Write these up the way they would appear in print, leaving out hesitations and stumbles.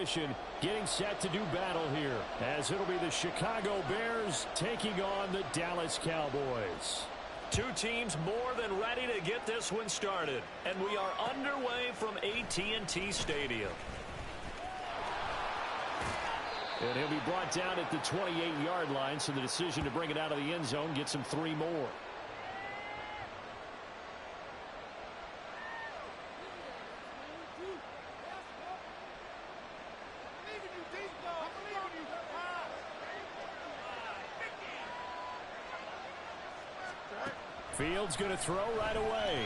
possession, getting set to do battle here, as it'll be the Chicago Bears taking on the Dallas Cowboys. Two teams more than ready to get this one started, and we are underway from AT&T Stadium. And he'll be brought down at the 28-yard line, so the decision to bring it out of the end zone gets him 3 more. Fields going to throw right away.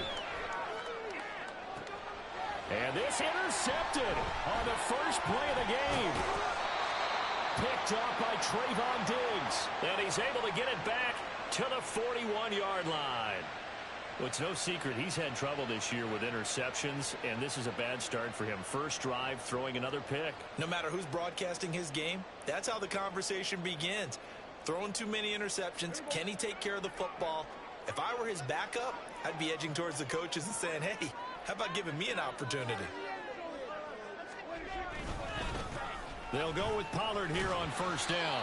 And this intercepted on the first play of the game. Picked up by Trayvon Diggs. And he's able to get it back to the 41-yard line. Well, it's no secret he's had trouble this year with interceptions, and this is a bad start for him. First drive, throwing another pick. No matter who's broadcasting his game, that's how the conversation begins. Throwing too many interceptions. Can he take care of the football? If I were his backup, I'd be edging towards the coaches and saying, hey, how about giving me an opportunity? They'll go with Pollard here on first down.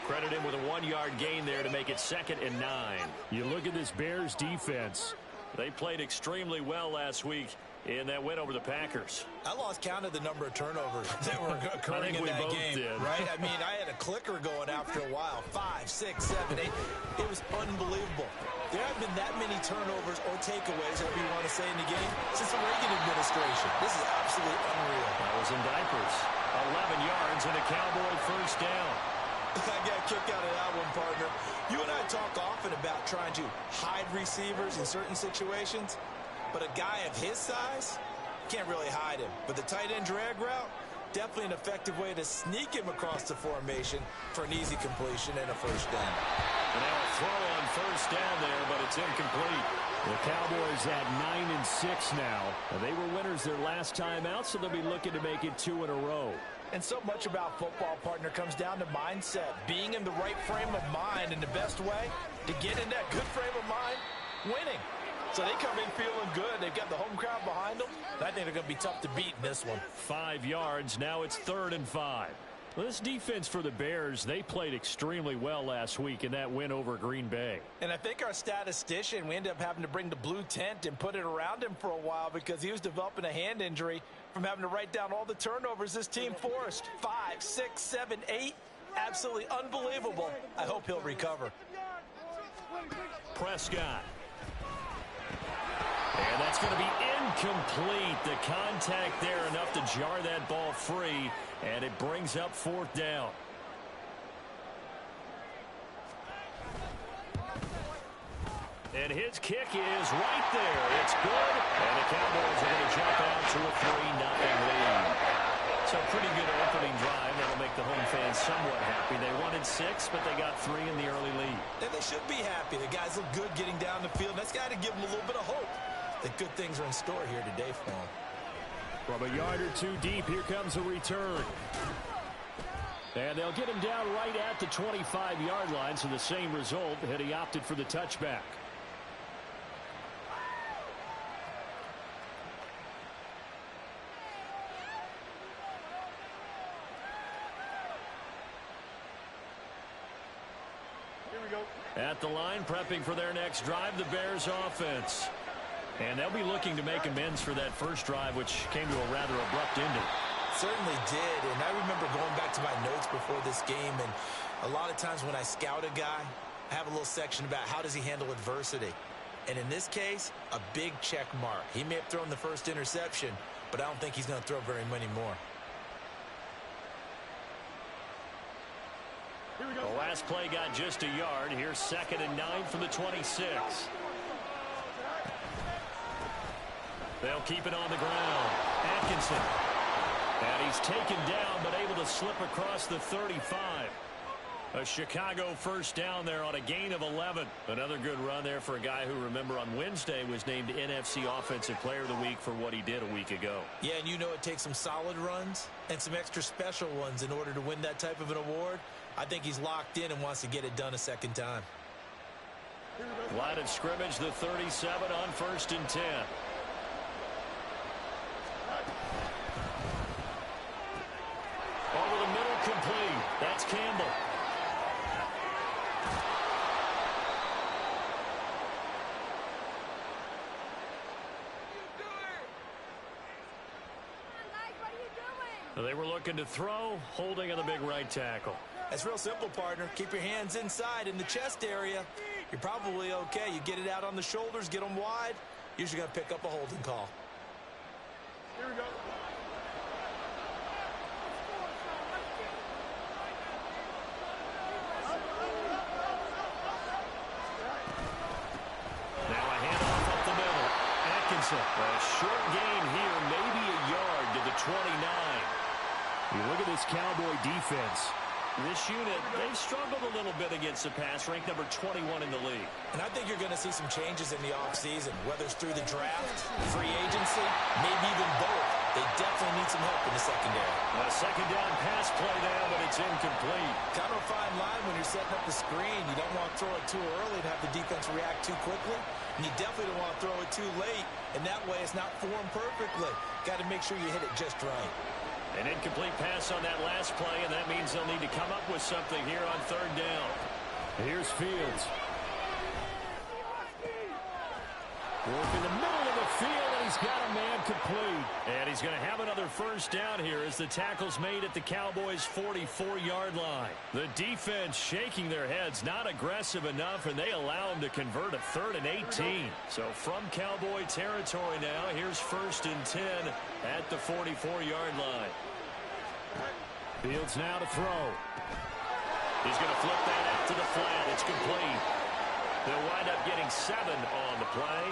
Credit him with a 1-yard gain there to make it 2nd and 9. You look at this Bears defense. They played extremely well last week in that win over the Packers. I lost count of the number of turnovers that were occurring in that game. Right? I mean, I had a clicker going after a while. 5, 6, 7, 8. It was unbelievable. There haven't been that many turnovers or takeaways, whatever you want to say, in the game since the Reagan administration. This is absolutely unreal. I was in diapers. 11 yards and a Cowboy first down. I got a kick out of that one, partner. You and I talk often about trying to hide receivers in certain situations, but a guy of his size can't really hide him. But the tight end drag route, definitely an effective way to sneak him across the formation for an easy completion and a first down. And now a throw on first down there, but it's incomplete. The Cowboys at 9-6 now. They were winners their last time out, so they'll be looking to make it 2 in a row. And so much about football, partner, comes down to mindset. Being in the right frame of mind, and the best way to get in that good frame of mind, winning. So they come in feeling good. They've got the home crowd behind them. I think they're going to be tough to beat in this one. 5 yards. Now it's 3rd and 5. Well, this defense for the Bears, they played extremely well last week in that win over Green Bay. And I think our statistician, we ended up having to bring the blue tent and put it around him for a while because he was developing a hand injury from having to write down all the turnovers this team forced. 5, 6, 7, 8. Absolutely unbelievable. I hope he'll recover. Prescott. And that's going to be incomplete. The contact there enough to jar that ball free, and it brings up 4th down. And his kick is right there. It's good, and the Cowboys are going to jump out to a 3-0 lead. So pretty good opening drive. That'll make the home fans somewhat happy. They wanted 6, but they got 3 in the early lead. And they should be happy. The guys look good getting down the field. That's got to give them a little bit of hope that good things are in store here today for them. From a yard or 2 deep, here comes a return. And they'll get him down right at the 25-yard line, so the same result, had he opted for the touchback. At the line, prepping for their next drive, the Bears offense. And they'll be looking to make amends for that first drive, which came to a rather abrupt ending. Certainly did, and I remember going back to my notes before this game, and a lot of times when I scout a guy, I have a little section about how does he handle adversity. And in this case, a big check mark. He may have thrown the first interception, but I don't think he's going to throw very many more. The last play got just a yard. Here's 2nd and 9 from the 26. They'll keep it on the ground. Atkinson. And he's taken down, but able to slip across the 35. A Chicago first down there on a gain of 11. Another good run there for a guy who, remember, on Wednesday was named NFC Offensive Player of the Week for what he did a week ago. Yeah, and you know it takes some solid runs and some extra special ones in order to win that type of an award. I think he's locked in and wants to get it done a second time. Line of scrimmage, the 37 on 1st and 10. Campbell. They were looking to throw, holding on the big right tackle. That's real simple, partner. Keep your hands inside in the chest area. You're probably okay. You get it out on the shoulders, get them wide. Usually going to pick up a holding call. Here we go. Now a handoff up the middle. Atkinson. A short gain here, maybe a yard to the 29. You look at this Cowboy defense. This unit, they've struggled a little bit against the pass, ranked number 21 in the league. And I think you're going to see some changes in the offseason, whether it's through the draft, free agency, maybe even both. They definitely need some help in the secondary. A second down pass play there, but it's incomplete. Kind of a fine line when you're setting up the screen. You don't want to throw it too early and have the defense react too quickly. And you definitely don't want to throw it too late, and that way it's not formed perfectly. Got to make sure you hit it just right. An incomplete pass on that last play, and that means they'll need to come up with something here on third down. Here's Fields. Work in the middle of the field, and he's got a man complete. And he's going to have another first down here as the tackle's made at the Cowboys' 44-yard line. The defense shaking their heads, not aggressive enough, and they allow him to convert a 3rd and 18. So from Cowboy territory now, here's 1st and 10 at the 44-yard line. Fields now to throw. He's going to flip that out to the flat. It's complete. They'll wind up getting 7 on the play,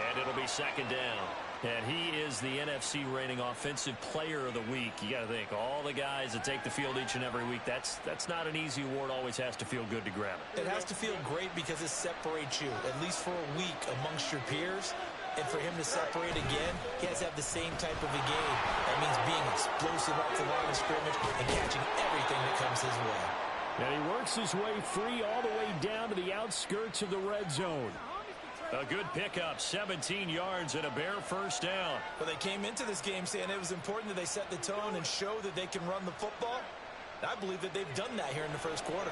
and it'll be 2nd down. And he is the NFC reigning offensive player of the week. You got to think, all the guys that take the field each and every week, that's not an easy award. Always has to feel good to grab it. It has to feel great because it separates you, at least for a week, amongst your peers. And for him to separate again, he has to have the same type of a game. That means being explosive off the line of scrimmage and catching everything that comes his way. And he works his way free all the way down to the outskirts of the red zone. A good pickup, 17 yards and a bare first down. Well, they came into this game saying it was important that they set the tone and show that they can run the football. I believe that they've done that here in the first quarter.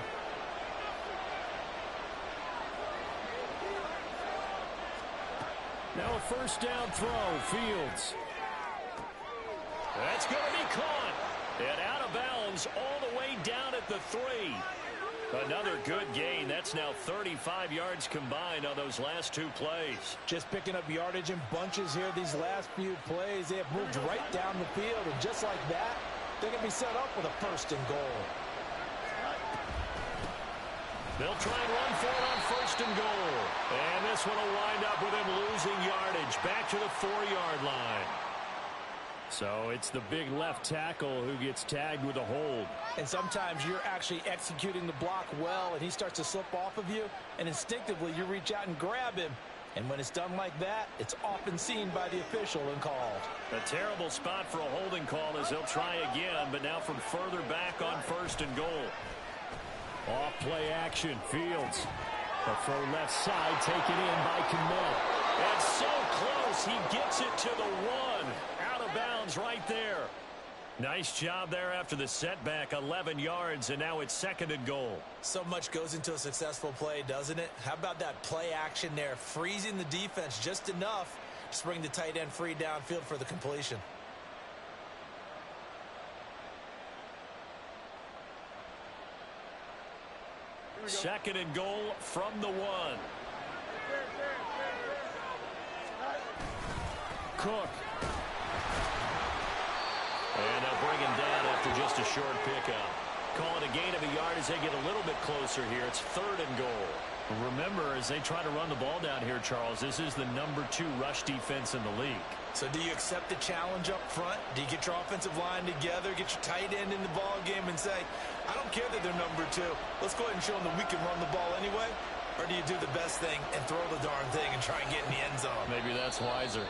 Now a first down throw, Fields. That's going to be caught. And out of bounds all the way down at the 3. Another good gain. That's now 35 yards combined on those last 2 plays. Just picking up yardage in bunches here these last few plays. They have moved right down the field, and just like that, they're going to be set up with a 1st and goal. They'll try and run for it on 1st and goal. And this one will wind up with him losing yardage back to the 4-yard line. So it's the big left tackle who gets tagged with a hold. And sometimes you're actually executing the block well, and he starts to slip off of you, and instinctively you reach out and grab him. And when it's done like that, it's often seen by the official and called. A terrible spot for a holding call as he'll try again, but now from further back on 1st and goal. Off play action, Fields. The throw left side taken in by Kmet. And so close, he gets it to the 1. Out of bounds right there. Nice job there after the setback, 11 yards, and now it's 2nd and goal. So much goes into a successful play, doesn't it? How about that play action there, freezing the defense just enough to bring the tight end free downfield for the completion. Second and goal from the 1. Cook. And they'll bring him down after just a short pickup. Call it a gain of a yard as they get a little bit closer here. It's 3rd and goal. Remember, as they try to run the ball down here, Charles, this is the number 2 rush defense in the league. So do you accept the challenge up front? Do you get your offensive line together, get your tight end in the ball game and say, I don't care that they're number 2. Let's go ahead and show them that we can run the ball anyway? Or do you do the best thing and throw the darn thing and try and get in the end zone? Maybe that's wiser.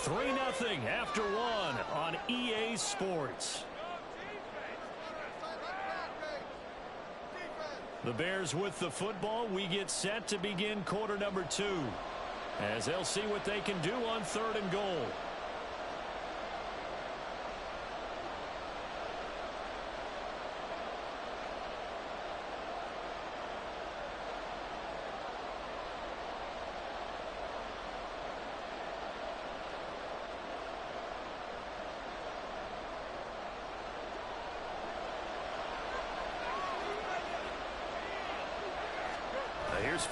3-0 after 1 on EA Sports. The Bears with the football. We get set to begin quarter number 2 as they'll see what they can do on 3rd and goal.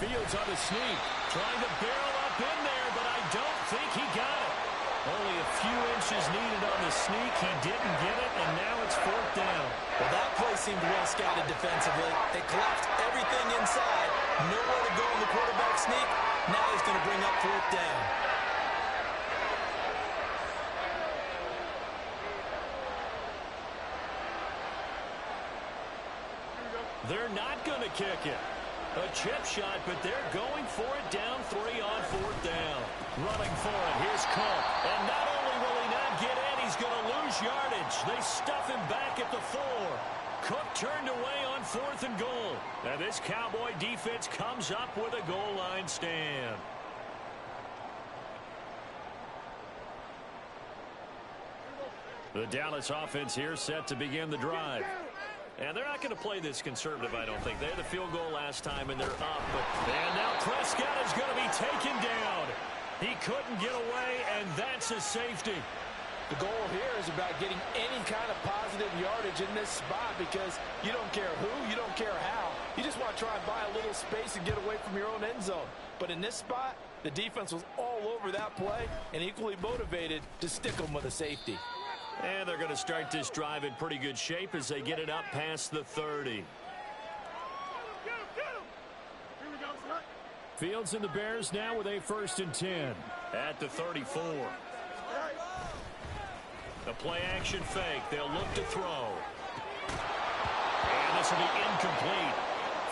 Fields on the sneak. Trying to barrel up in there, but I don't think he got it. Only a few inches needed on the sneak. He didn't get it, and now it's fourth down. Well, that play seemed well scouted defensively. They collapsed everything inside. Nowhere to go in the quarterback sneak. Now he's going to bring up fourth down. They're not going to kick it. A chip shot, but they're going for it down 3 on fourth down. Running for it. Here's Cook. And not only will he not get in, he's going to lose yardage. They stuff him back at the 4. Cook turned away on 4th and goal. And this Cowboy defense comes up with a goal line stand. The Dallas offense here set to begin the drive. And they're not going to play this conservative, I don't think. They had the field goal last time, and they're up. And now Prescott is going to be taken down. He couldn't get away, and that's a safety. The goal here is about getting any kind of positive yardage in this spot because you don't care who, you don't care how. You just want to try and buy a little space and get away from your own end zone. But in this spot, the defense was all over that play and equally motivated to stick them with a safety. And they're going to start this drive in pretty good shape as they get it up past the 30. Fields and the Bears now with a 1st and 10 at the 34. The play action fake. They'll look to throw. And this will be incomplete.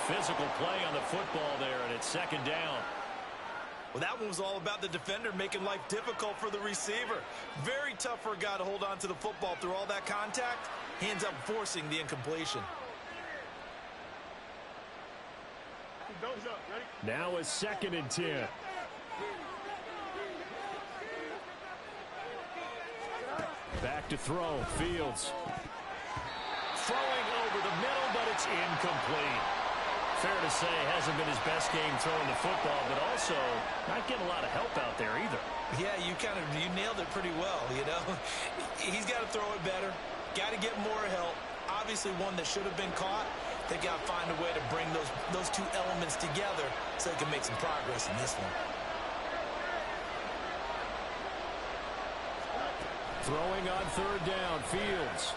Physical play on the football there, and it's 2nd down. Well, that one was all about the defender making life difficult for the receiver. Very tough for a guy to hold on to the football through all that contact. He ends up forcing the incompletion. Now a 2nd and 10. Back to throw. Fields. Throwing over the middle, but it's incomplete. Fair to say, hasn't been his best game throwing the football, but also not getting a lot of help out there either. Yeah, you nailed it pretty well, you know. He's got to throw it better. Got to get more help. Obviously one that should have been caught. They got to find a way to bring those two elements together so they can make some progress in this one. Throwing on 3rd down, Fields.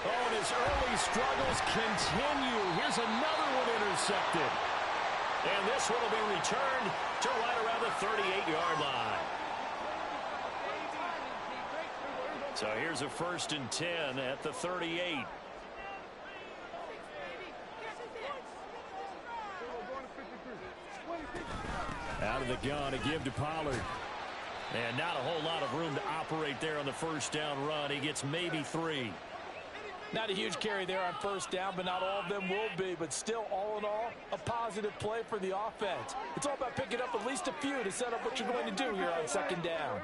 Oh, and his early struggles continue. Here's another one intercepted. And this one will be returned to right around the 38-yard line. So here's a 1st and 10 at the 38. Out of the gun, a give to Pollard. And not a whole lot of room to operate there on the 1st down run. He gets maybe 3. Not a huge carry there on 1st down, but not all of them will be. But still, all in all, a positive play for the offense. It's all about picking up at least a few to set up what you're going to do here on 2nd down.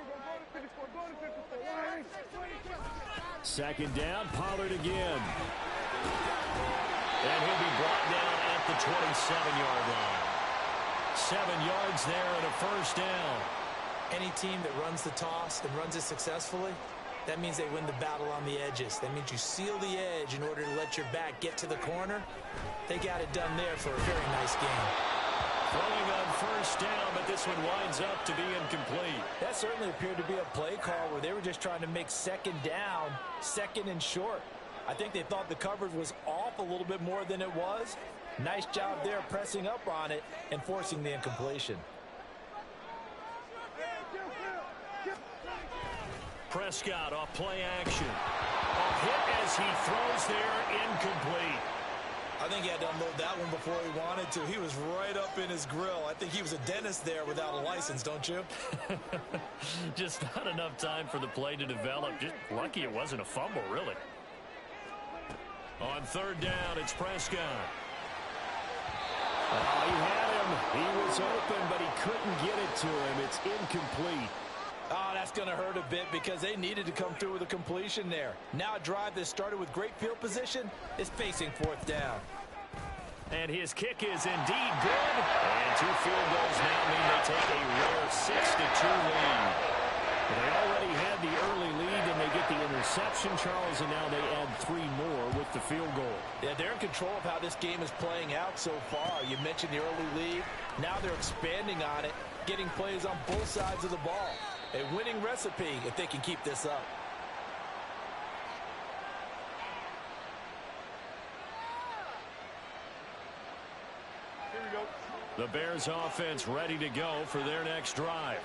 2nd down, Pollard again. And he'll be brought down at the 27-yard line. 7 yards there and a 1st down. Any team that runs the toss and runs it successfully, that means they win the battle on the edges. That means you seal the edge in order to let your back get to the corner. They got it done there for a very nice game. Throwing on 1st down, but this one winds up to be incomplete. That certainly appeared to be a play call where they were just trying to make 2nd down, 2nd and short. I think they thought the coverage was off a little bit more than it was. Nice job there pressing up on it and forcing the incompletion. Prescott off play action. A hit as he throws there, incomplete. I think he had to unload that one before he wanted to. He was right up in his grill. I think he was a dentist there without a license, don't you? Just not enough time for the play to develop. Just lucky it wasn't a fumble, really. On 3rd down, it's Prescott. Oh, he had him. He was open, but he couldn't get it to him. It's incomplete. Oh, that's going to hurt a bit because they needed to come through with a completion there. Now a drive that started with great field position is facing 4th down. And his kick is indeed good. And 2 field goals now mean they take a rare 6-2 lead. They already had the early lead, and they get the interception, Charles, and now they add 3 more with the field goal. Yeah, they're in control of how this game is playing out so far. You mentioned the early lead. Now they're expanding on it, getting plays on both sides of the ball. A winning recipe if they can keep this up. Here we go. The Bears offense ready to go for their next drive.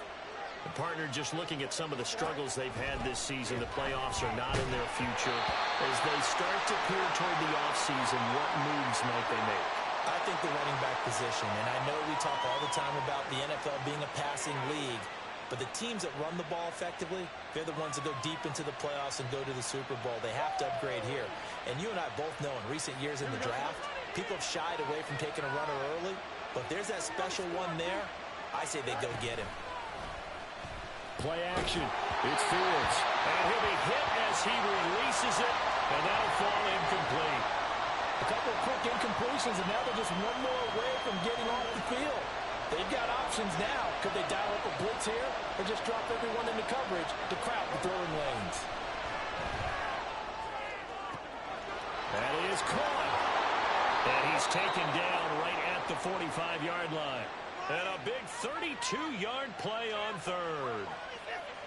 The partner just looking at some of the struggles they've had this season. The playoffs are not in their future. As they start to peer toward the offseason, what moves might they make? I think the running back position, and I know we talk all the time about the NFL being a passing league, but the teams that run the ball effectively, they're the ones that go deep into the playoffs and go to the Super Bowl. They have to upgrade here. And you and I both know in recent years in the draft, people have shied away from taking a runner early, but if there's that special one there, I say they go get him. Play action. It's Fields. And he'll be hit as he releases it, and that'll fall incomplete. A couple of quick incompletions, and now they're just one more away from getting off the field. They've got options now. Could they dial up a blitz here or just drop everyone into coverage to crowd the throwing lanes? That is caught. And he's taken down right at the 45-yard line. And a big 32-yard play on third.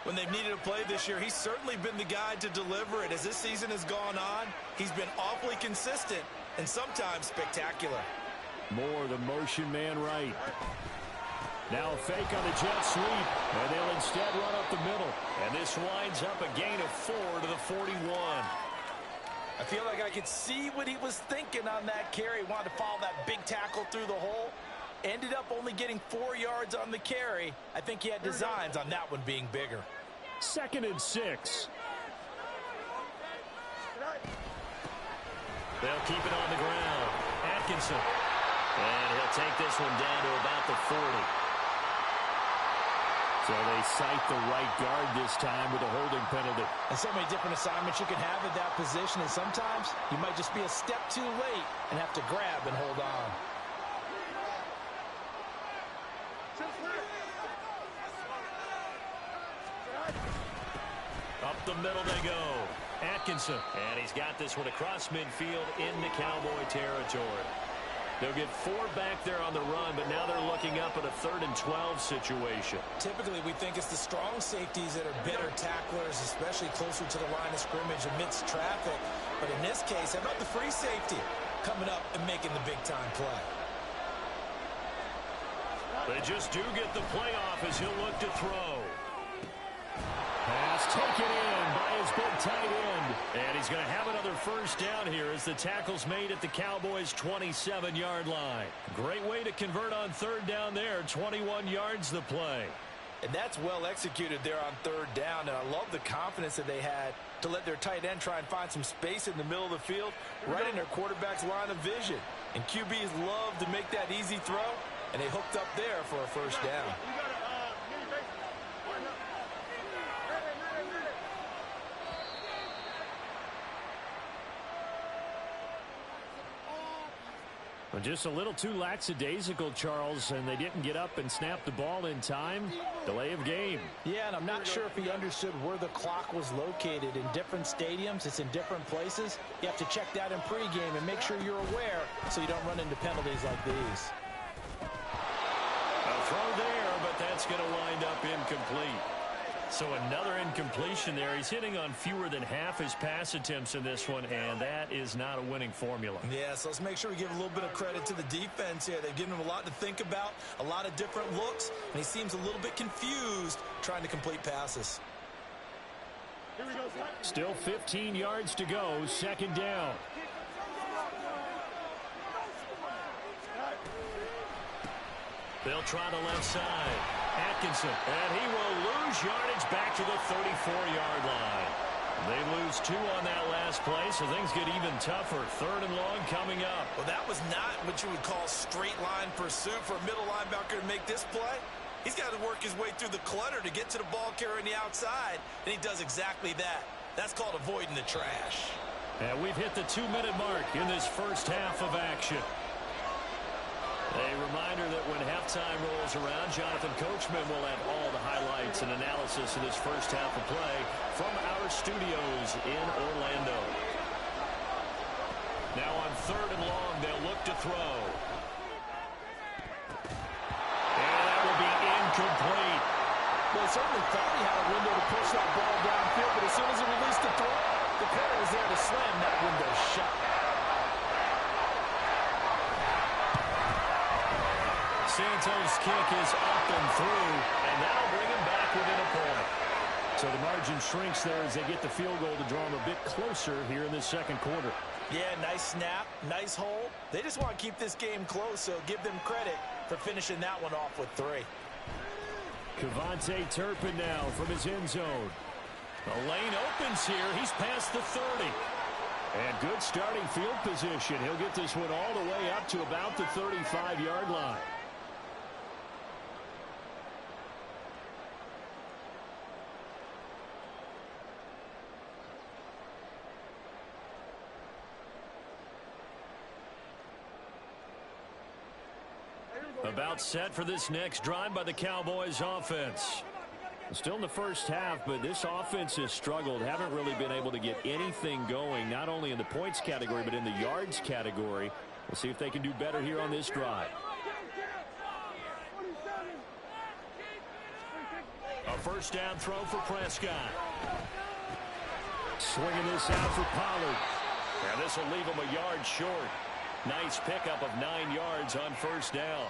When they've needed a play this year, he's certainly been the guy to deliver it. As this season has gone on, he's been awfully consistent and sometimes spectacular. Moore, the motion man right. Now a fake on the jet sweep, and they'll instead run up the middle. And this winds up a gain of 4 to the 41. I feel like I could see what he was thinking on that carry. Wanted to follow that big tackle through the hole. Ended up only getting 4 yards on the carry. I think he had designs on that one being bigger. 2nd and 6. They'll keep it on the ground. Atkinson. And he'll take this one down to about the 40. So they cite the right guard this time with a holding penalty. And so many different assignments you can have at that position, and sometimes you might just be a step too late and have to grab and hold on. Up the middle they go. Atkinson. And he's got this one across midfield into Cowboy territory. They'll get 4 back there on the run, but now they're looking up at a 3rd and 12 situation. Typically, we think it's the strong safeties that are better tacklers, especially closer to the line of scrimmage amidst traffic. But in this case, how about the free safety coming up and making the big-time play? They just do get the playoff as he'll look to throw. Pass taken in by his big tight end. And he's going to have another first down here as the tackle's made at the Cowboys' 27-yard line. Great way to convert on 3rd down there. 21 yards the play. And that's well executed there on 3rd down. And I love the confidence that they had to let their tight end try and find some space in the middle of the field, right in their quarterback's line of vision. And QBs love to make that easy throw, and they hooked up there for a first down. Well, just a little too lackadaisical, Charles, and they didn't get up and snap the ball in time. Delay of game. Yeah, and I'm not sure if he understood where the clock was located. In different stadiums, it's in different places. You have to check that in pregame and make sure you're aware so you don't run into penalties like these. A throw there, but that's going to wind up incomplete. So another incompletion there. He's hitting on fewer than half his pass attempts in this one, and that is not a winning formula. Yeah, so let's make sure we give a little bit of credit to the defense here. They've given him a lot to think about, a lot of different looks, and he seems a little bit confused trying to complete passes. Here we go, Still 15 yards to go, 2nd down. They'll try the left side. Atkinson, and he will lose yardage back to the 34-yard line. They lose 2 on that last play, so things get even tougher. 3rd and long coming up. Well, that was not what you would call straight line pursuit for a middle linebacker to make this play. He's got to work his way through the clutter to get to the ball carrier on the outside, and he does exactly that. That's called avoiding the trash. And we've hit the 2-minute mark in this first half of action. A reminder that when halftime rolls around, Jonathan Coachman will have all the highlights and analysis of this first half of play from our studios in Orlando. Now on 3rd and long, they'll look to throw. And that will be incomplete. Well, he certainly thought he had a window to push that ball downfield, but as soon as he released the throw, the player was there to slam that window shut. Santos' kick is up and through, and that'll bring him back within a point. So the margin shrinks there as they get the field goal to draw them a bit closer here in this second quarter. Yeah, nice snap, nice hole. They just want to keep this game close, so give them credit for finishing that one off with 3. Kevontae Turpin now from his end zone. The lane opens here. He's past the 30. And good starting field position. He'll get this one all the way up to about the 35-yard line. About set for this next drive by the Cowboys offense. Still in the first half, but this offense has struggled. Haven't really been able to get anything going, not only in the points category, but in the yards category. We'll see if they can do better here on this drive. A first down throw for Prescott. Swinging this out for Pollard. And this will leave him a yard short. Nice pickup of 9 yards on first down.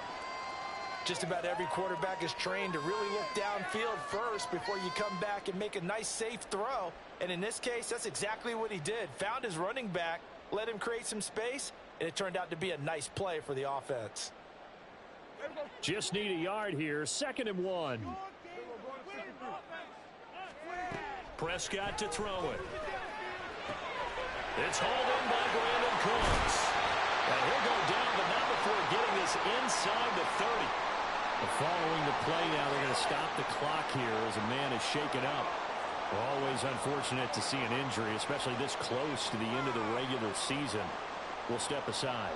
Just about every quarterback is trained to really look downfield first before you come back and make a nice, safe throw. And in this case, that's exactly what he did. Found his running back, let him create some space, and it turned out to be a nice play for the offense. Just need a yard here. 2nd and 1. Prescott to throw it. It's hauled in by Brandon Cooks. And he'll go down, but not before getting this inside the 30. Following the play now, they're going to stop the clock here as a man is shaken up. Always unfortunate to see an injury, especially this close to the end of the regular season. We'll step aside.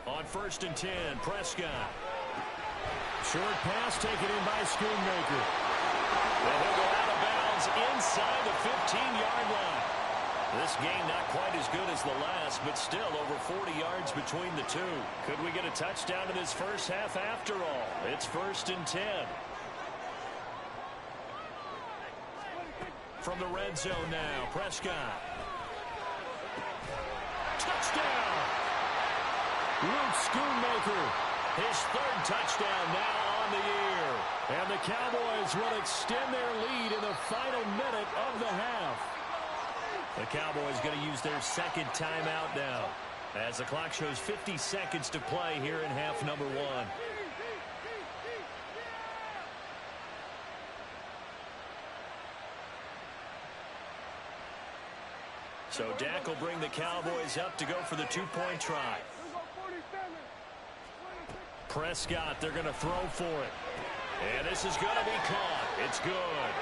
On 1st and 10, Prescott. Short pass taken in by Schoonmaker. And he'll go out of bounds inside the 15-yard line. This game not quite as good as the last, but still over 40 yards between the two. Could we get a touchdown in this first half after all? It's 1st and 10. From the red zone now, Prescott. Touchdown! Luke Schoonmaker, his 3rd touchdown now on the year. And the Cowboys will extend their lead in the final minute of the half. The Cowboys going to use their 2nd timeout now as the clock shows 50 seconds to play here in half number 1. So Dak will bring the Cowboys up to go for the 2-point try. Prescott, they're going to throw for it. And this is going to be caught. It's good.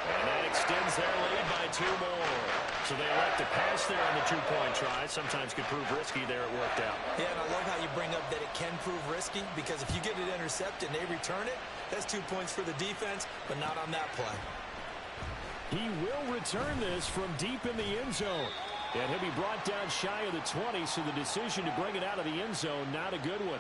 And that extends their lead by 2 more. So they elect to pass there on the 2-point try. Sometimes could prove risky there. It worked out. Yeah, and I love how you bring up that it can prove risky, because if you get it intercepted and they return it, that's 2 points for the defense, but not on that play. He will return this from deep in the end zone. And he'll be brought down shy of the 20, so the decision to bring it out of the end zone, not a good one.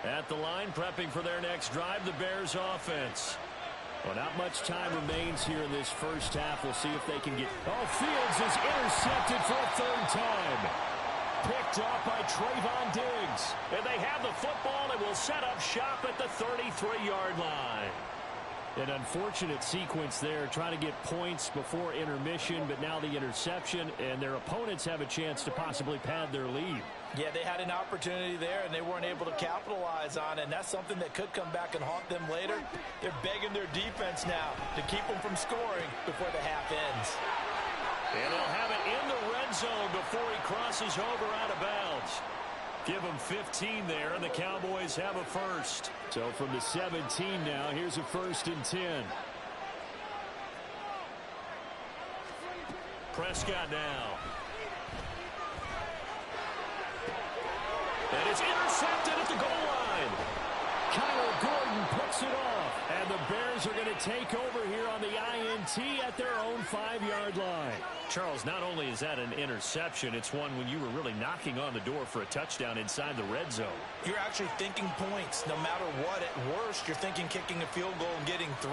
At the line, prepping for their next drive, the Bears offense. Well, not much time remains here in this first half. We'll see if they can get... Oh, Fields is intercepted for a 3rd time. Picked off by Trayvon Diggs. And they have the football and will set up shop at the 33-yard line. An unfortunate sequence there, trying to get points before intermission, but now the interception, and their opponents have a chance to possibly pad their lead. Yeah, they had an opportunity there, and they weren't able to capitalize on it, and that's something that could come back and haunt them later. They're begging their defense now to keep them from scoring before the half ends. And they'll have it in the red zone before he crosses over out of bounds. Give him 15 there, and the Cowboys have a first. So from the 17 now, here's a 1st and 10. Prescott now. And it's intercepted at the goal line. Kyle Gordon puts it off. And the Bears are going to take over here on the INT at their own 5-yard line. Charles, not only is that an interception, it's one when you were really knocking on the door for a touchdown inside the red zone. You're actually thinking points. No matter what, at worst, you're thinking kicking a field goal and getting 3.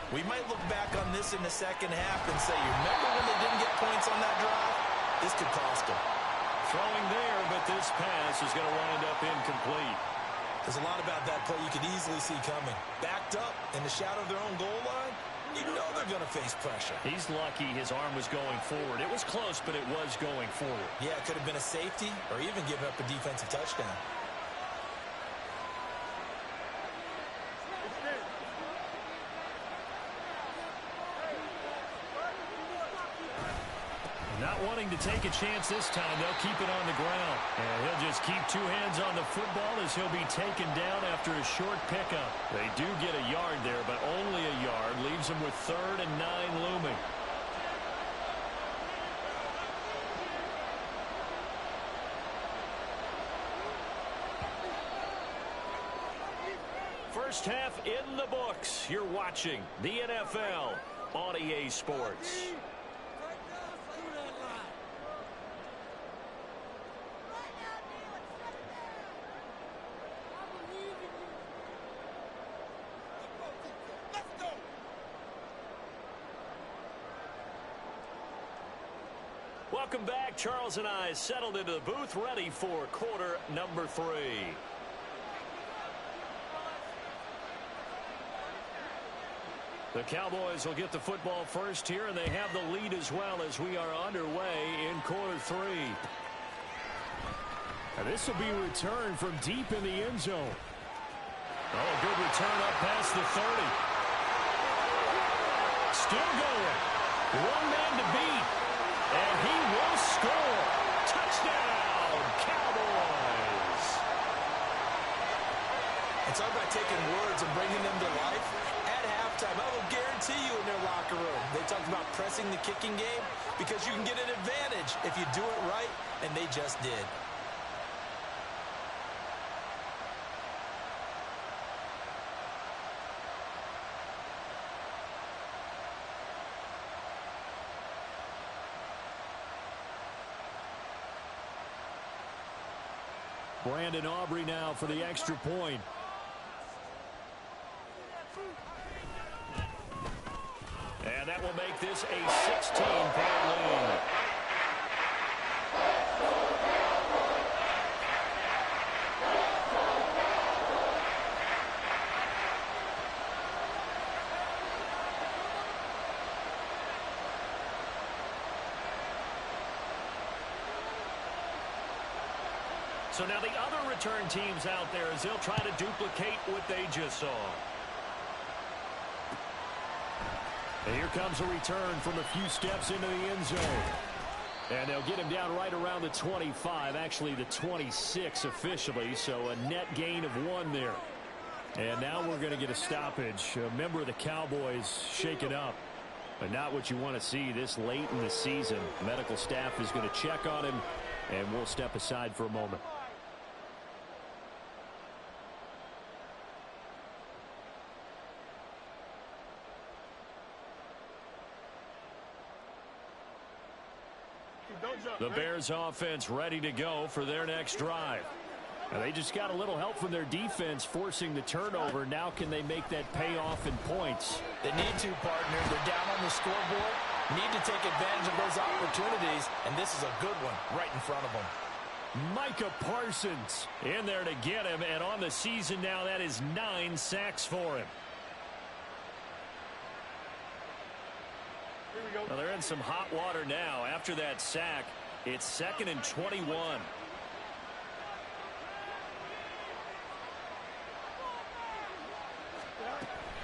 We might look back on this in the second half and say, you remember when they didn't get points on that drive? This could cost them. Throwing there, but this pass is going to wind up incomplete. There's a lot about that play you could easily see coming. Backed up in the shadow of their own goal line, you know they're going to face pressure. He's lucky his arm was going forward. It was close, but it was going forward. Yeah, it could have been a safety or even give up a defensive touchdown. Not wanting to take a chance this time, they'll keep it on the ground. And he'll just keep 2 hands on the football as he'll be taken down after a short pickup. They do get a yard there, but only a yard. Leaves them with 3rd and 9 looming. First half in the books. You're watching the NFL on EA Sports. Welcome back. Charles and I settled into the booth, ready for quarter number 3. The Cowboys will get the football first here, and they have the lead as well as we are underway in quarter 3. And this will be returned from deep in the end zone. Oh, good return up past the 30. Still going. One man to beat. And he will score. Touchdown, Cowboys. It's all about taking words and bringing them to life. At halftime, I will guarantee you in their locker room, they talked about pressing the kicking game because you can get an advantage if you do it right, and they just did. Brandon Aubrey now for the extra point. And that will make this a 16-point lead. So now the other return teams out there as they'll try to duplicate what they just saw. And here comes a return from a few steps into the end zone. And they'll get him down right around the 25, actually the 26 officially, so a net gain of 1 there. And now we're going to get a stoppage. A member of the Cowboys shaken up. But not what you want to see this late in the season. Medical staff is going to check on him, and we'll step aside for a moment. The Bears offense ready to go for their next drive. And they just got a little help from their defense forcing the turnover. Now can they make that pay off in points? They need to, partner. They're down on the scoreboard. Need to take advantage of those opportunities, and this is a good one right in front of them. Micah Parsons in there to get him, and on the season now, that is 9 sacks for him. Well, they're in some hot water now. After that sack, it's 2nd and 21.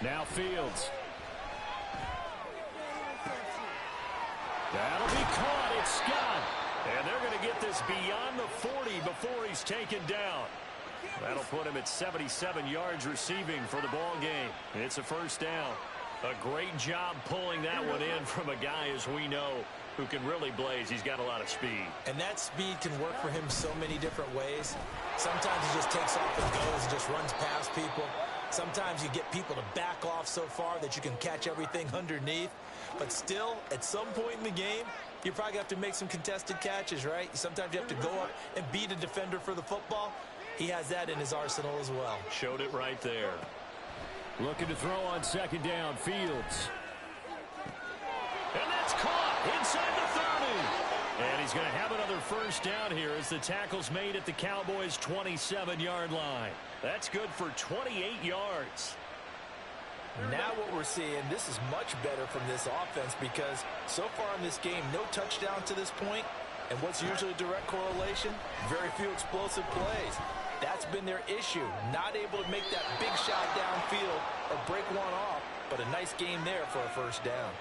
Now Fields. That'll be caught. It's Scott. And they're going to get this beyond the 40 before he's taken down. That'll put him at 77 yards receiving for the ball game. It's a first down. A great job pulling that one in from a guy, as we know, who can really blaze. He's got a lot of speed. And that speed can work for him so many different ways. Sometimes he just takes off and goes and just runs past people. Sometimes you get people to back off so far that you can catch everything underneath. But still, at some point in the game, you probably have to make some contested catches, right? Sometimes you have to go up and beat a defender for the football. He has that in his arsenal as well. Showed it right there. Looking to throw on second down, Fields. And that's caught inside the 30. And he's going to have another first down here as the tackle's made at the Cowboys' 27-yard line. That's good for 28 yards. Now what we're seeing, this is much better from this offense because so far in this game, no touchdown to this point. And what's usually a direct correlation? Very few explosive plays. That's been their issue. Not able to make that big shot downfield or break one off, but a nice game there for a first down.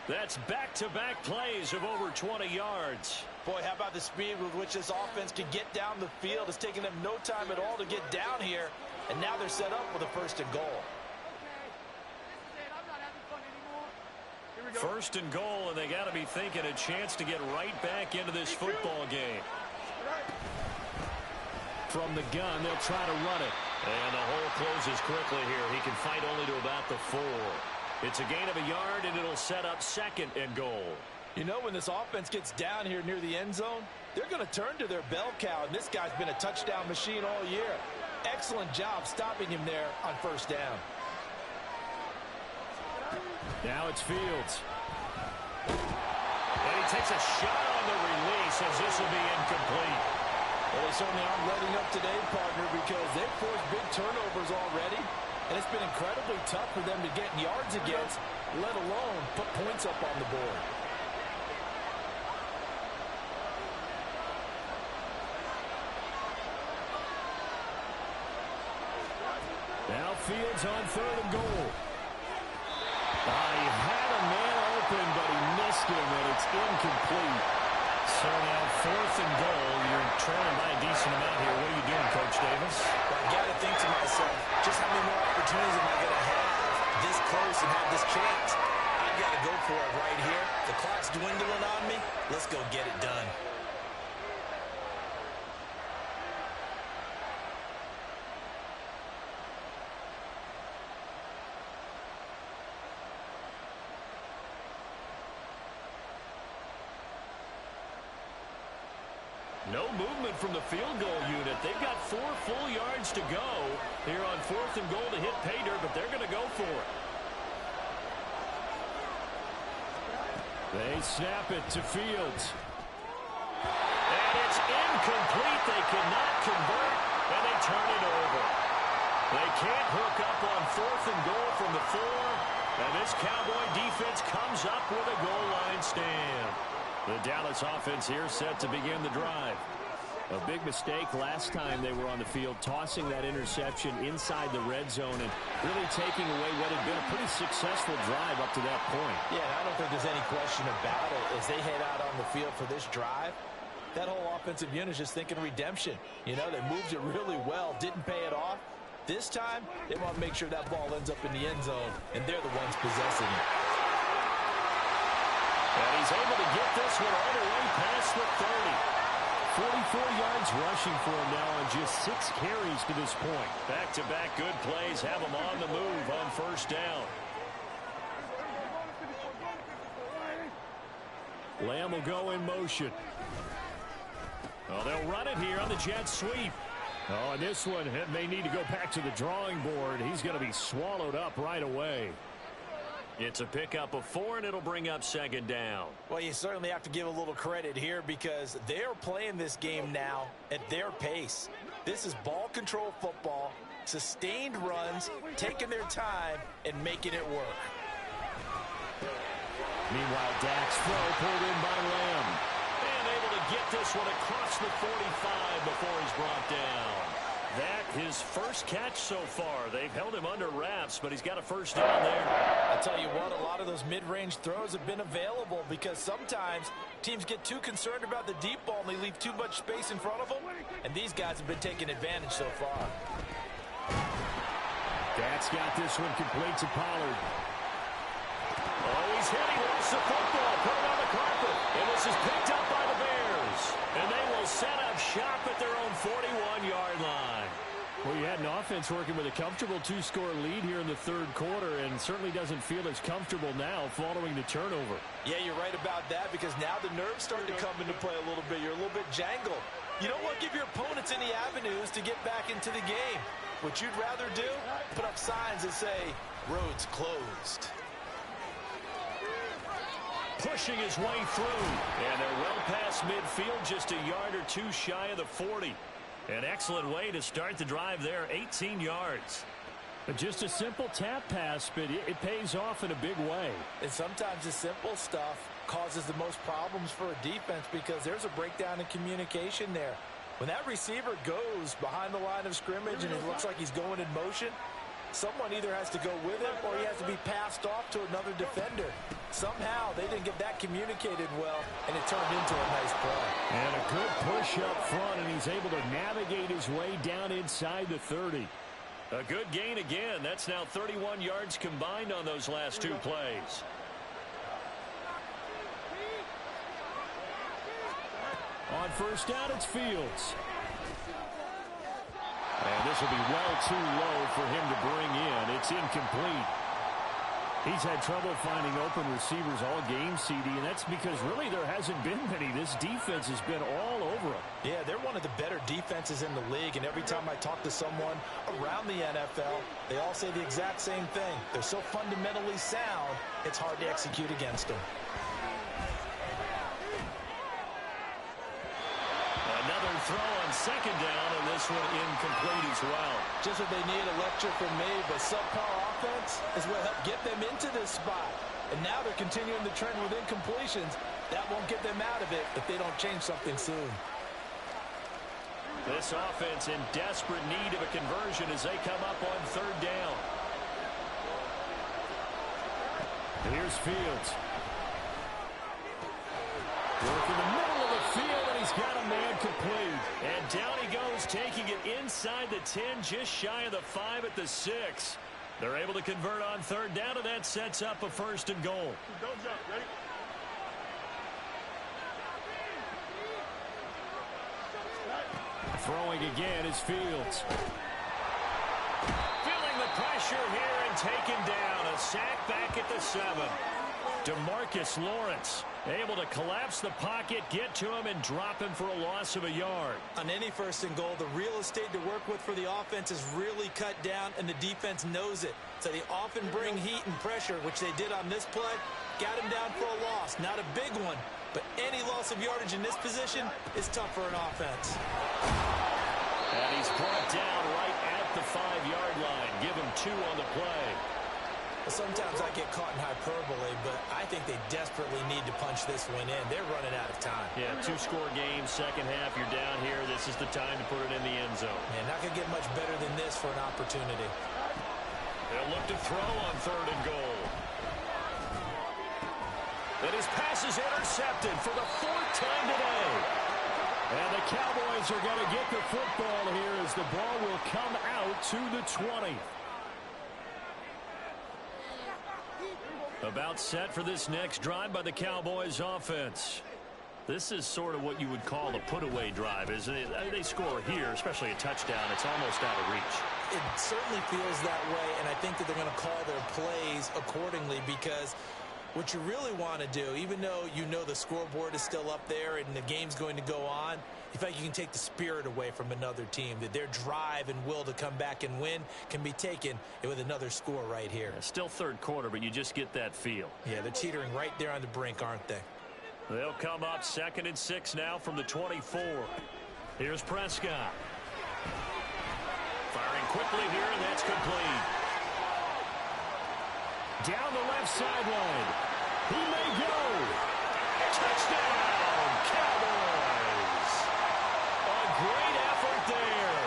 That's back-to-back plays of over 20 yards. Boy, how about the speed with which this offense can get down the field? It's taken them no time at all to get down here, and now they're set up with a first and goal. First and goal, and they got to be thinking a chance to get right back into this football game. From the gun, they'll try to run it. And the hole closes quickly here. He can fight only to about the 4. It's a gain of a yard, and it'll set up second and goal. You know, when this offense gets down here near the end zone, they're going to turn to their bell cow, and this guy's been a touchdown machine all year. Excellent job stopping him there on first down. Now it's Fields. And he takes a shot on the release as this will be incomplete. Well, they certainly aren't letting up today, partner, because they've forced big turnovers already, and it's been incredibly tough for them to get yards against, let alone put points up on the board. Now Fields on third and goal. He had a man open, but he missed him, and it's incomplete. So now fourth and goal. You're trailing by a decent amount here. What are you doing, Coach Davis? Well, I got to think to myself, just how many more opportunities am I going to have this close and have this chance? I've got to go for it right here. The clock's dwindling on me. Let's go get it done. No movement from the field goal unit. They've got 4 full yards to go here on fourth and goal to hit pay dirt, but they're going to go for it. They snap it to Fields. And it's incomplete. They cannot convert, and they turn it over. They can't hook up on fourth and goal from the 4, and this Cowboy defense comes up with a goal line stand. The Dallas offense here set to begin the drive. A big mistake last time they were on the field, tossing that interception inside the red zone and really taking away what had been a pretty successful drive up to that point. Yeah, I don't think there's any question about it. As they head out on the field for this drive, that whole offensive unit is just thinking redemption. You know, they moved it really well, didn't pay it off. This time, they want to make sure that ball ends up in the end zone, and they're the ones possessing it. And he's able to get this one all the way past the 30. 44 yards rushing for him now on just 6 carries to this point. Back-to-back good plays have him on the move on first down. Lamb will go in motion. Oh, they'll run it here on the jet sweep. Oh, and this one may need to go back to the drawing board. He's going to be swallowed up right away. It's a pickup of 4, and it'll bring up second down. Well, you certainly have to give a little credit here because they're playing this game now at their pace. This is ball control football, sustained runs, taking their time, and making it work. Meanwhile, Dak's throw pulled in by Lamb. And able to get this one across the 45 before he's brought down. that his first catch so far. They've held him under wraps, but he's got a first down there. I tell you what, a lot of those mid-range throws have been available because sometimes teams get too concerned about the deep ball and they leave too much space in front of them, and these guys have been taking advantage so far. That's got this one complete to Pollard. Oh, he's hit. He lost the football. Put it on the carpet. And this is picked up by the Bears. And they will set up shop at their own 41-yard line. Well, you had an offense working with a comfortable two-score lead here in the third quarter, and certainly doesn't feel as comfortable now following the turnover. Yeah, you're right about that, because now the nerves start to come into play a little bit. You're a little bit jangled. You don't want to give your opponents any avenues to get back into the game. What you'd rather do, put up signs that say, roads closed. Pushing his way through. And they're well past midfield, just a yard or two shy of the 40. An excellent way to start the drive there, 18 yards. But just a simple tap pass, but it pays off in a big way. And sometimes the simple stuff causes the most problems for a defense because there's a breakdown in communication there. When that receiver goes behind the line of scrimmage and it looks like he's going in motion, someone either has to go with him or he has to be passed off to another defender. Somehow they didn't get that communicated well, and it turned into a nice play. And a good push up front, and he's able to navigate his way down inside the 30. A good gain again. That's now 31 yards combined on those last two plays. On first down, it's Fields. And this will be well too low for him to bring in. It's incomplete. He's had trouble finding open receivers all game, CD, and that's because really there hasn't been many. This defense has been all over him. Yeah, they're one of the better defenses in the league, and every time I talk to someone around the NFL, they all say the exact same thing. They're so fundamentally sound, it's hard to execute against them. Another throw on second down, and this one incomplete as well. Just what they need, a lecture from me, but subpar offense is what helped get them into this spot. And now they're continuing the trend with incompletions. That won't get them out of it if they don't change something soon. This offense in desperate need of a conversion as they come up on third down. Here's Fields. Work in the middle of the field, and he's got a man complete. And down he goes, taking it inside the 10, just shy of the 5 at the 6. They're able to convert on third down, and that sets up a first and goal. Don't jump. Ready? Throwing again is Fields. Feeling the pressure here and taken down. A sack back at the 7. DeMarcus Lawrence able to collapse the pocket, get to him, and drop him for a loss of a yard. On any first and goal, the real estate to work with for the offense is really cut down, and the defense knows it. So they often bring heat and pressure, which they did on this play. Got him down for a loss. Not a big one, but any loss of yardage in this position is tough for an offense. And he's brought down right at the 5-yard line. Give him 2 on the play. Sometimes I get caught in hyperbole, but I think they desperately need to punch this one in. They're running out of time. Yeah, 2-score game, second half, you're down here. This is the time to put it in the end zone. Man, not going to get much better than this for an opportunity. They'll look to throw on third and goal. And his pass is intercepted for the 4th time today. And the Cowboys are going to get the football here as the ball will come out to the 20. About set for this next drive by the Cowboys offense. This is sort of what you would call a put-away drive, isn't it? They score here, especially a touchdown. It's almost out of reach. It certainly feels that way, and I think that they're going to call their plays accordingly because what you really want to do, even though you know the scoreboard is still up there and the game's going to go on, you feel like you can take the spirit away from another team, that their drive and will to come back and win can be taken with another score right here. Yeah, still third quarter, but you just get that feel. Yeah, they're teetering right there on the brink, aren't they? They'll come up 2nd and 6 now from the 24. Here's Prescott. Firing quickly here, and that's complete. Down the left sideline. He may go. Touchdown, Cowboys. A great effort there.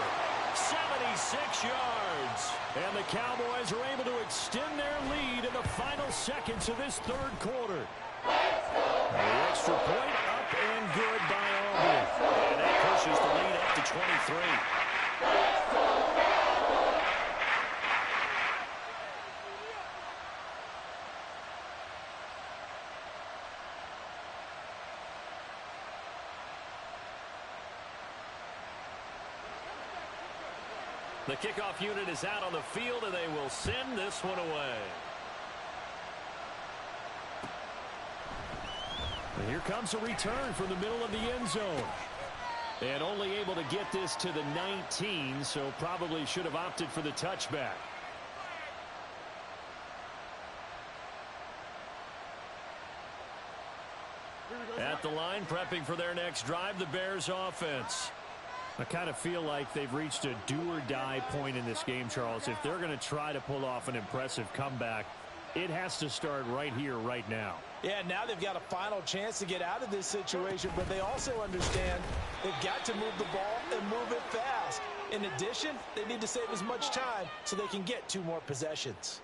7 yards. And the Cowboys are able to extend their lead in the final seconds of this third quarter. The extra point up and good by Auburn. And that pushes the lead up to 23. The kickoff unit is out on the field, and they will send this one away. And here comes a return from the middle of the end zone. And only able to get this to the 19, so probably should have opted for the touchback. At the line, prepping for their next drive, the Bears offense. I kind of feel like they've reached a do-or-die point in this game, Charles. If they're going to try to pull off an impressive comeback, it has to start right here, right now. Yeah, now they've got a final chance to get out of this situation, but they also understand they've got to move the ball and move it fast. In addition, they need to save as much time so they can get 2 more possessions.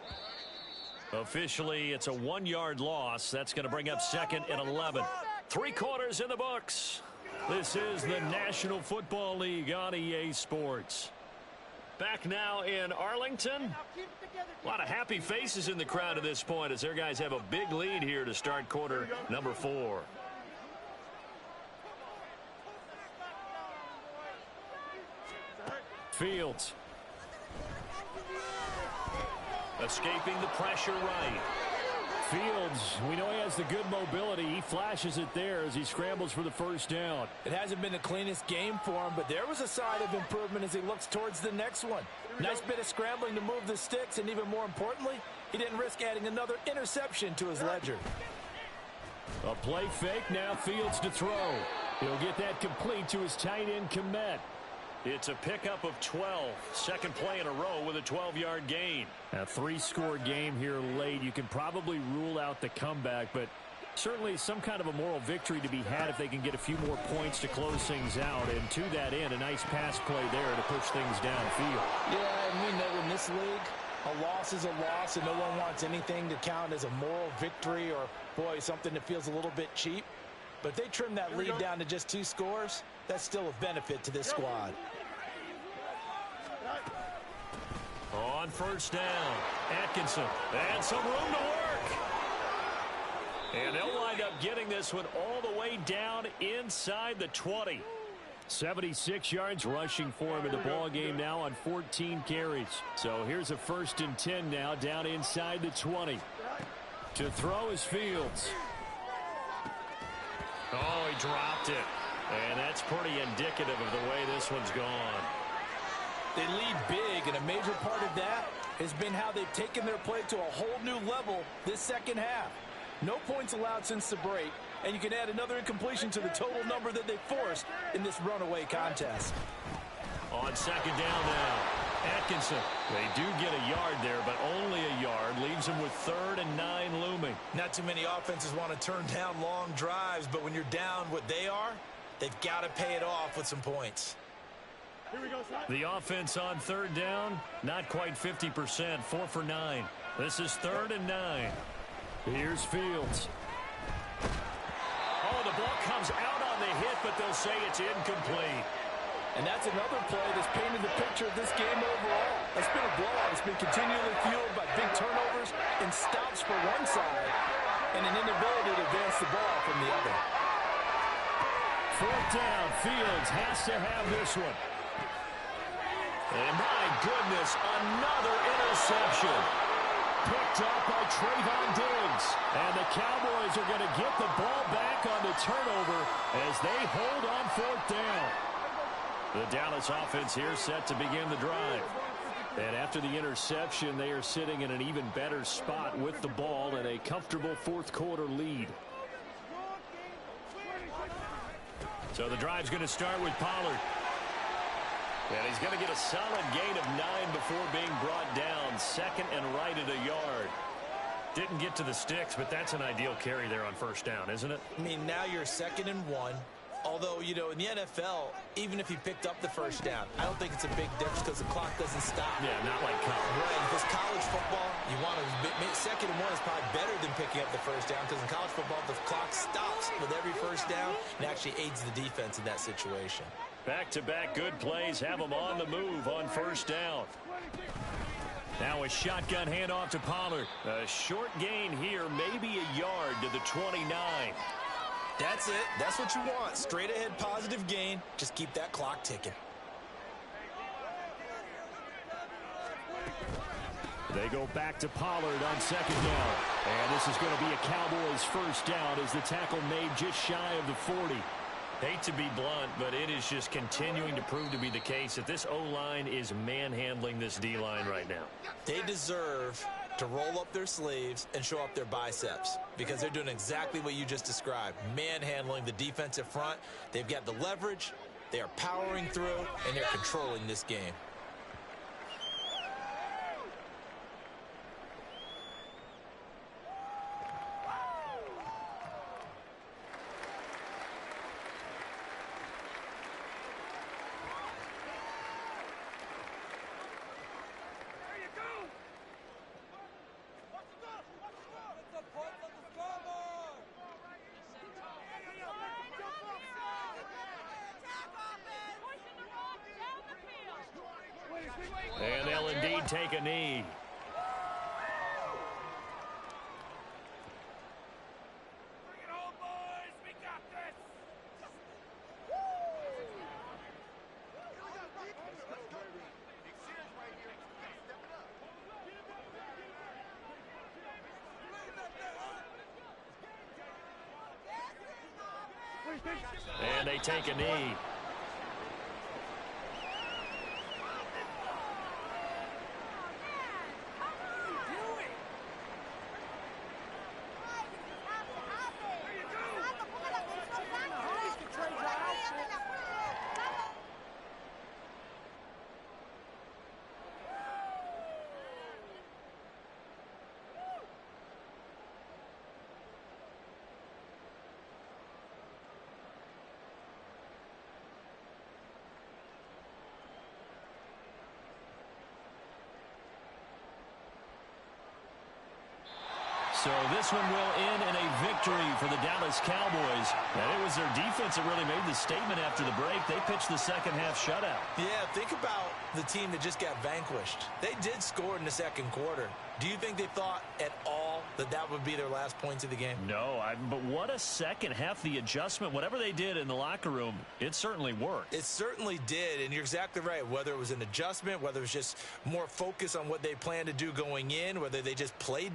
Officially, it's a 1-yard loss. That's going to bring up 2nd and 11. 3 quarters in the books. This is the National Football League on EA Sports. Back now in Arlington. A lot of happy faces in the crowd at this point as their guys have a big lead here to start quarter number 4. Fields. Escaping the pressure right. Fields, we know he has the good mobility. He flashes it there as he scrambles for the first down. It hasn't been the cleanest game for him, but there was a sign of improvement as he looks towards the next one. Nice bit of scrambling to move the sticks, and even more importantly, he didn't risk adding another interception to his ledger. A play fake, now Fields to throw. He'll get that complete to his tight end, Kmet. It's a pickup of 12. Second play in a row with a 12-yard gain. A 3-score game here late. You can probably rule out the comeback, but certainly some kind of a moral victory to be had if they can get a few more points to close things out. And to that end, a nice pass play there to push things downfield. Yeah, and we know in this league, a loss is a loss, and no one wants anything to count as a moral victory or, boy, something that feels a little bit cheap. But if they trim that lead down to just 2 scores, that's still a benefit to this squad. On first down, Atkinson, and some room to work. And they'll wind up getting this one all the way down inside the 20. 76 yards rushing for him in the ball game now on 14 carries. So here's a 1st and 10 now down inside the 20. To throw is Fields. Oh, he dropped it. And that's pretty indicative of the way this one's gone. They lead big, and a major part of that has been how they've taken their play to a whole new level this second half. No points allowed since the break, and you can add another incompletion to the total number that they forced in this runaway contest. On second down now, Atkinson. They do get a yard there, but only a yard. Leaves them with 3rd and 9 looming. Not too many offenses want to turn down long drives, but when you're down what they are, they've got to pay it off with some points. The offense on 3rd down, not quite 50%, 4 for 9. This is 3rd and 9. Here's Fields. Oh, the ball comes out on the hit, but they'll say it's incomplete. And that's another play that's painted the picture of this game overall. It's been a blowout. It's been continually fueled by big turnovers and stops for one side and an inability to advance the ball from the other. 4th down, Fields has to have this one. And my goodness, another interception. Picked up by Trayvon Diggs. And the Cowboys are going to get the ball back on the turnover as they hold on 4th down. The Dallas offense here set to begin the drive. And after the interception, they are sitting in an even better spot with the ball and a comfortable 4th quarter lead. So the drive's going to start with Pollard. And he's going to get a solid gain of 9 before being brought down. 2nd and right at a yard. Didn't get to the sticks, but that's an ideal carry there on 1st down, isn't it? I mean, now you're 2nd and 1. Although, you know, in the NFL, even if he picked up the first down, I don't think it's a big difference because the clock doesn't stop. Yeah, not like college. Right, if it's college football, you want to second and one is probably better than picking up the first down because in college football, the clock stops with every first down and actually aids the defense in that situation. Back-to-back good plays have them on the move on first down. Now a shotgun handoff to Pollard. A short gain here, maybe a yard to the 29. That's it. That's what you want. Straight ahead positive gain. Just keep that clock ticking. They go back to Pollard on second down. And this is going to be a Cowboys first down as the tackle made just shy of the 40. Hate to be blunt, but it is just continuing to prove to be the case that this O-line is manhandling this D-line right now. They deserve to roll up their sleeves and show up their biceps because they're doing exactly what you just described, manhandling the defensive front. They've got the leverage, they are powering through, and they're controlling this game. And they'll indeed take a knee. And they take a knee. So this one will end in a victory for the Dallas Cowboys. And it was their defense that really made the statement after the break. They pitched the second half shutout. Yeah, think about the team that just got vanquished. They did score in the second quarter. Do you think they thought at all that that would be their last points of the game? No, but what a second half. The adjustment, whatever they did in the locker room, it certainly worked. It certainly did, and you're exactly right. Whether it was an adjustment, whether it was just more focus on what they planned to do going in, whether they just played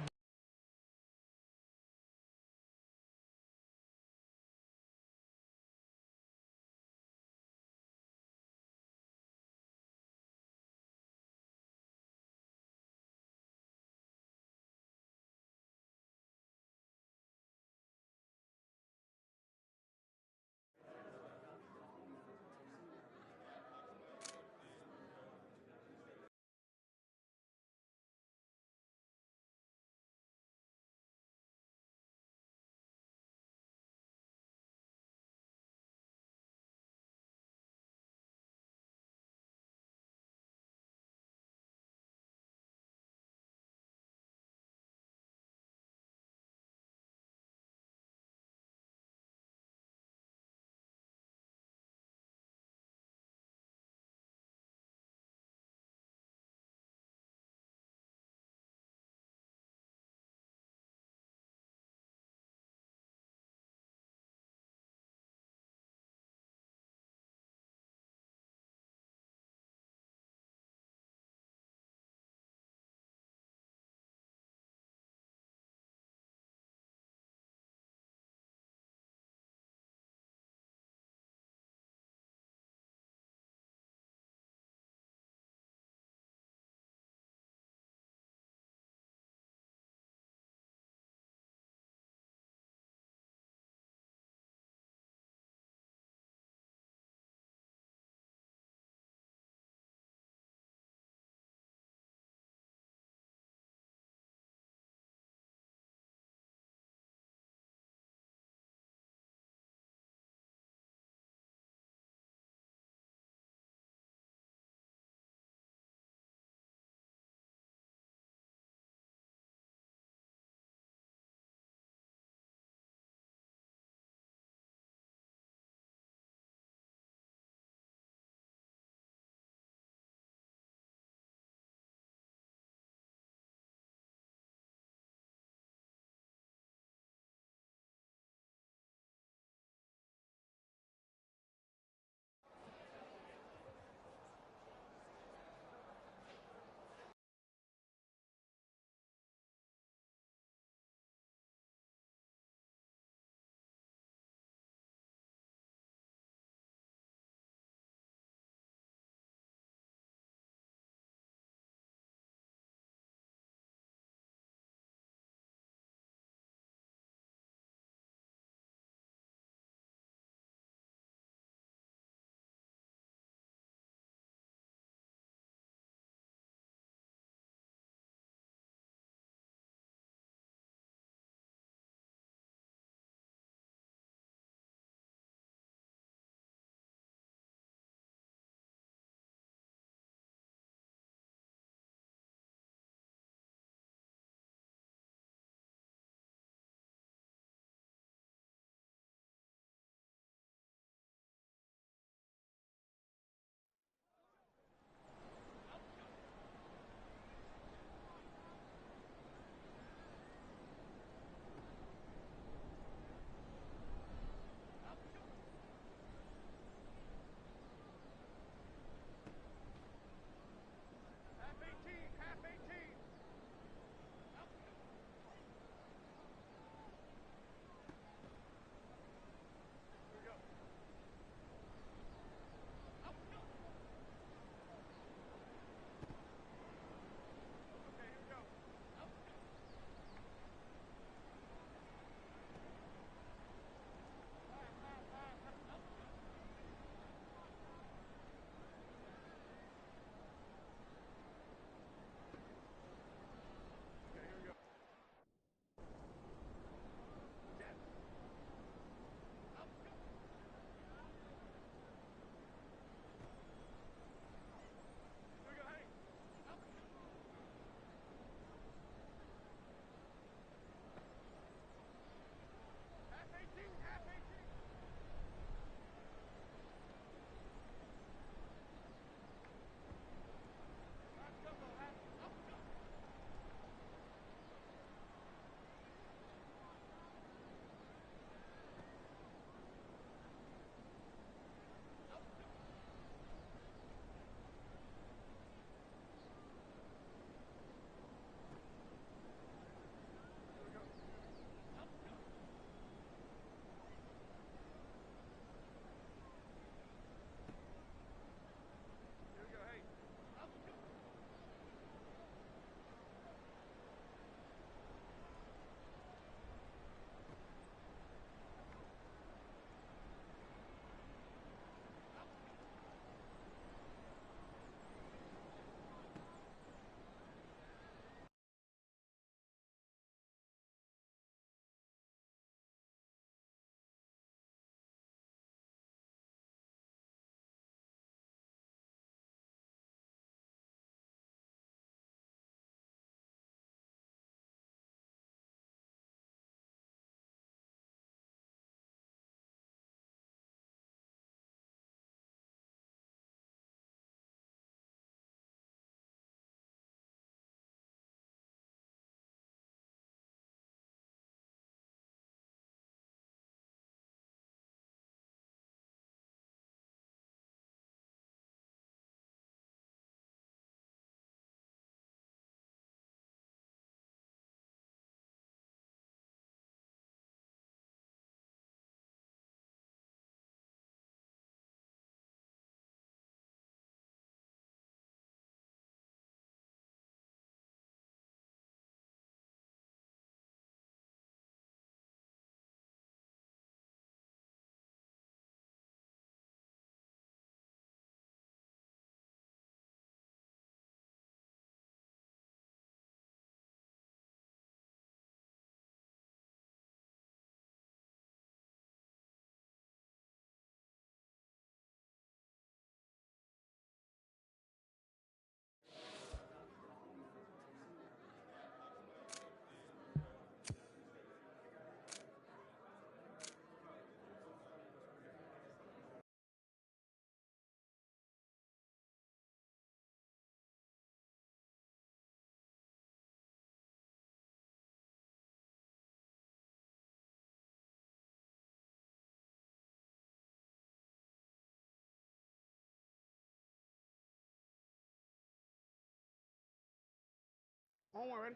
On one, ready?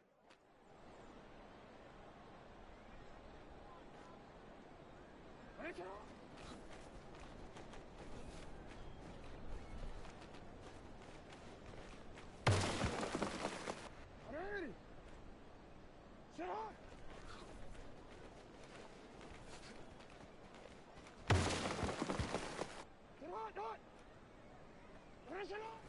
Ready, shut off. Ready. Shut off. Shut off, do it. Ready, shut off.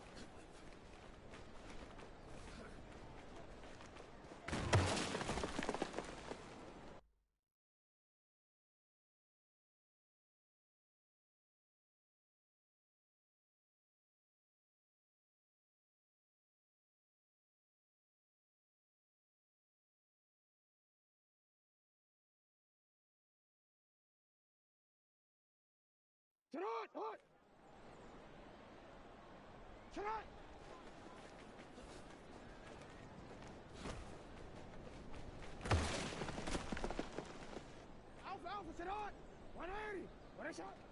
Shut off, do it. Shut off. Alpha, Alpha, sit on! 180! What a shot!